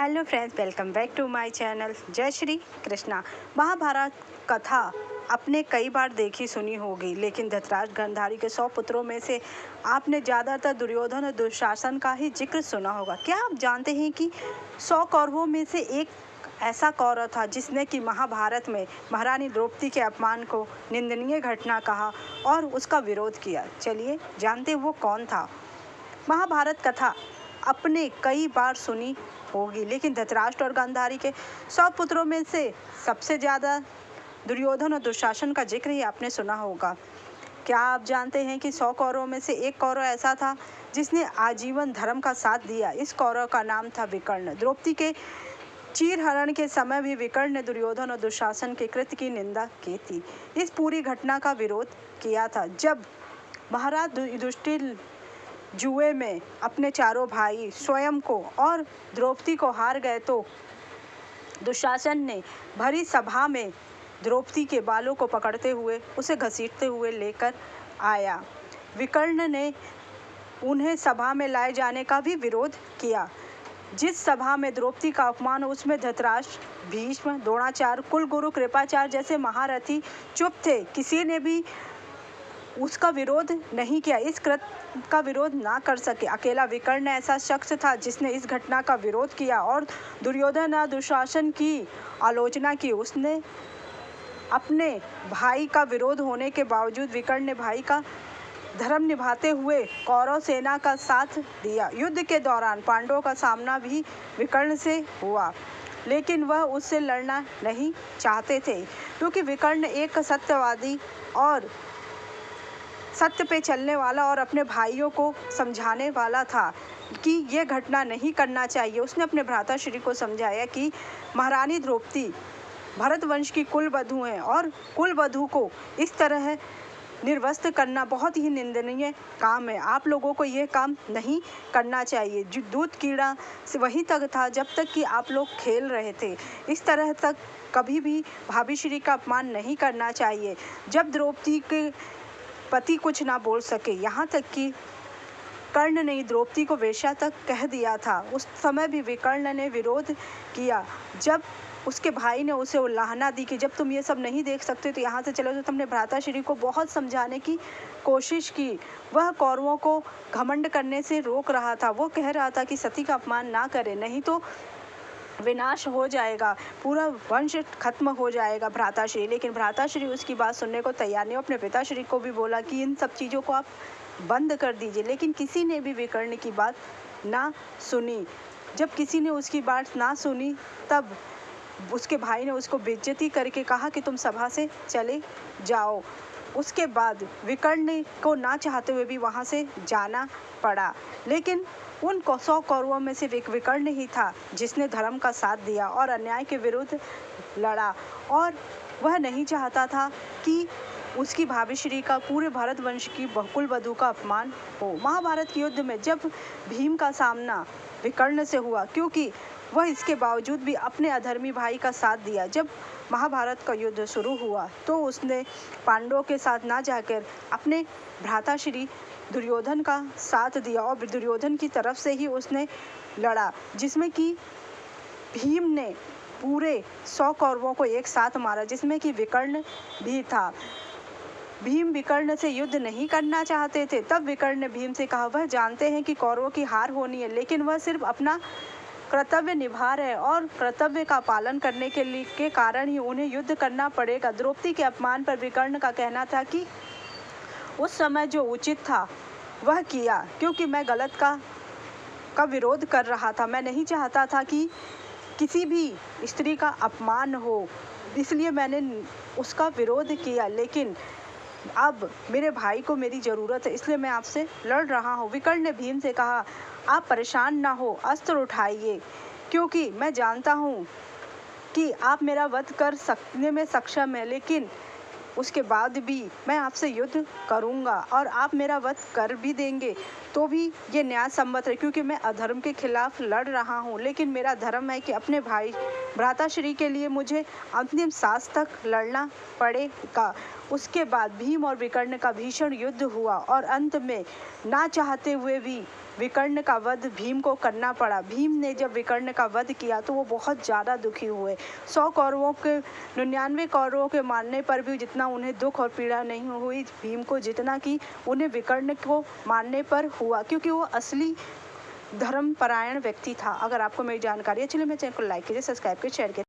Hello friends, welcome back to my channel. जय श्री कृष्णा। महाभारत कथा आपने कई बार देखी सुनी होगी, लेकिन धृतराष्ट्र गांधारी के 100 पुत्रों में से आपने ज़्यादातर दुर्योधन और दुशासन का ही जिक्र सुना होगा। क्या आप जानते हैं कि 100 कौरवों में से एक ऐसा कौरव था जिसने कि महाभारत में महारानी द्रौपदी के अपमान को निंदनीय घटना कहा और उसका विरोध किया। चलिए जानते वो कौन था। महाभारत कथा आपने कई बार सुनी होगी, लेकिन धृतराष्ट्र और गांधारी के 100 पुत्रों में से सबसे ज़्यादा दुर्योधन और दुशासन का जिक्र ही आपने सुना होगा। क्या आप जानते हैं कि 100 कौरवों में से एक कौरव ऐसा था जिसने आजीवन धर्म का साथ दिया। इस कौरव का नाम था विकर्ण। द्रौपदी के चीरहरण के समय भी विकर्ण ने दुर्योधन और दुशासन के कृत्य की निंदा की थी। इस पूरी घटना का विरोध किया था। जब महाराज युधिष्ठिर जुए में अपने चारों भाई स्वयं को और द्रौपदी को हार गए तो दुशासन ने भरी सभा में द्रौपदी के बालों को पकड़ते हुए उसे घसीटते हुए लेकर आया। विकर्ण ने उन्हें सभा में लाए जाने का भी विरोध किया। जिस सभा में द्रौपदी का अपमान, उसमें धृतराष्ट्र, भीष्म, द्रोणाचार्य, कुलगुरु कृपाचार्य जैसे महारथी चुप थे। किसी ने भी उसका विरोध नहीं किया, इस कृत्य का विरोध ना कर सके। अकेला विकर्ण ऐसा शख्स था जिसने इस घटना का विरोध किया और दुर्योधन और दुशासन की आलोचना की। उसने अपने भाई का विरोध होने के बावजूद विकर्ण ने भाई का धर्म निभाते हुए कौरव सेना का साथ दिया। युद्ध के दौरान पांडवों का सामना भी विकर्ण से हुआ, लेकिन वह उससे लड़ना नहीं चाहते थे, क्योंकि विकर्ण एक सत्यवादी और सत्य पे चलने वाला और अपने भाइयों को समझाने वाला था कि ये घटना नहीं करना चाहिए। उसने अपने भ्राताश्री को समझाया कि महारानी द्रौपदी भरत वंश की कुलवधू हैं और कुलवधू को इस तरह निर्वस्त्र करना बहुत ही निंदनीय काम है। आप लोगों को ये काम नहीं करना चाहिए। जो दूध कीड़ा से वहीं तक था जब तक कि आप लोग खेल रहे थे। इस तरह तक कभी भी भाभी श्री का अपमान नहीं करना चाहिए। जब द्रौपदी के पति कुछ ना बोल सके, यहाँ तक कि कर्ण ने द्रौपदी को वेश्या तक कह दिया था, उस समय भी विकर्ण ने विरोध किया। जब उसके भाई ने उसे उल्लाहना दी कि जब तुम ये सब नहीं देख सकते तो यहाँ से चलो, तो तुमने भ्राताश्री को बहुत समझाने की कोशिश की। वह कौरवों को घमंड करने से रोक रहा था। वो कह रहा था कि सती का अपमान ना करे, नहीं तो विनाश हो जाएगा, पूरा वंश खत्म हो जाएगा भ्राताश्री। लेकिन भ्राताश्री उसकी बात सुनने को तैयार नहीं। अपने पिताश्री को भी बोला कि इन सब चीज़ों को आप बंद कर दीजिए, लेकिन किसी ने भी विकर्ण की बात ना सुनी। जब किसी ने उसकी बात ना सुनी, तब उसके भाई ने उसको बेइज्जती करके कहा कि तुम सभा से चले जाओ। उसके बाद विकर्ण को ना चाहते हुए भी वहाँ से जाना पड़ा, लेकिन उन 100 कौरवों में से एक विकर्ण ही था जिसने धर्म का साथ दिया और अन्याय के विरुद्ध लड़ा। और वह नहीं चाहता था कि उसकी भाभी श्री का पूरे भारत वंश की कुलवधू का अपमान हो। महाभारत के युद्ध में जब भीम का सामना विकर्ण से हुआ, क्योंकि वह इसके बावजूद भी अपने अधर्मी भाई का साथ दिया, जब महाभारत का युद्ध शुरू हुआ तो उसने पांडवों के साथ ना जाकर अपने भ्राताश्री दुर्योधन का साथ दिया और दुर्योधन की तरफ से ही उसने लड़ा, जिसमें कि भीम ने पूरे 100 कौरवों को एक साथ मारा, जिसमें कि विकर्ण भी था। भीम विकर्ण से युद्ध नहीं करना चाहते थे। तब विकर्ण ने भीम से कहा, वह जानते हैं कि कौरवों की हार होनी है, लेकिन वह सिर्फ अपना कर्तव्य निभा रहे और कर्तव्य का पालन करने के कारण ही उन्हें युद्ध करना पड़ेगा। द्रौपदी के अपमान पर विकर्ण का कहना था कि उस समय जो उचित था वह किया, क्योंकि मैं गलत का विरोध कर रहा था। मैं नहीं चाहता था कि किसी भी स्त्री का अपमान हो, इसलिए मैंने उसका विरोध किया। लेकिन अब मेरे भाई को मेरी ज़रूरत है, इसलिए मैं आपसे लड़ रहा हूँ। विकर्ण ने भीम से कहा, आप परेशान ना हो, अस्त्र उठाइए, क्योंकि मैं जानता हूँ कि आप मेरा वध कर सकने में सक्षम है, लेकिन उसके बाद भी मैं आपसे युद्ध करूंगा और आप मेरा वध कर भी देंगे तो भी ये न्याय सम्मत है, क्योंकि मैं अधर्म के खिलाफ लड़ रहा हूँ। लेकिन मेरा धर्म है कि अपने भाई भ्राताश्री के लिए मुझे अंतिम सांस तक लड़ना पड़ेगा। उसके बाद भीम और विकर्ण का भीषण युद्ध हुआ और अंत में ना चाहते हुए भी विकर्ण का वध भीम को करना पड़ा। भीम ने जब विकर्ण का वध किया तो वो बहुत ज़्यादा दुखी हुए। 100 कौरवों के 99 कौरवों के मारने पर भी जितना उन्हें दुख और पीड़ा नहीं हुई भीम को, जितना कि उन्हें विकर्ण को मारने पर हुआ, क्योंकि वो असली धर्मपरायण व्यक्ति था। अगर आपको मेरी जानकारी अच्छी लगी मेरे चैनल को लाइक कीजिए, सब्सक्राइब कीजिए, शेयर कीजिए।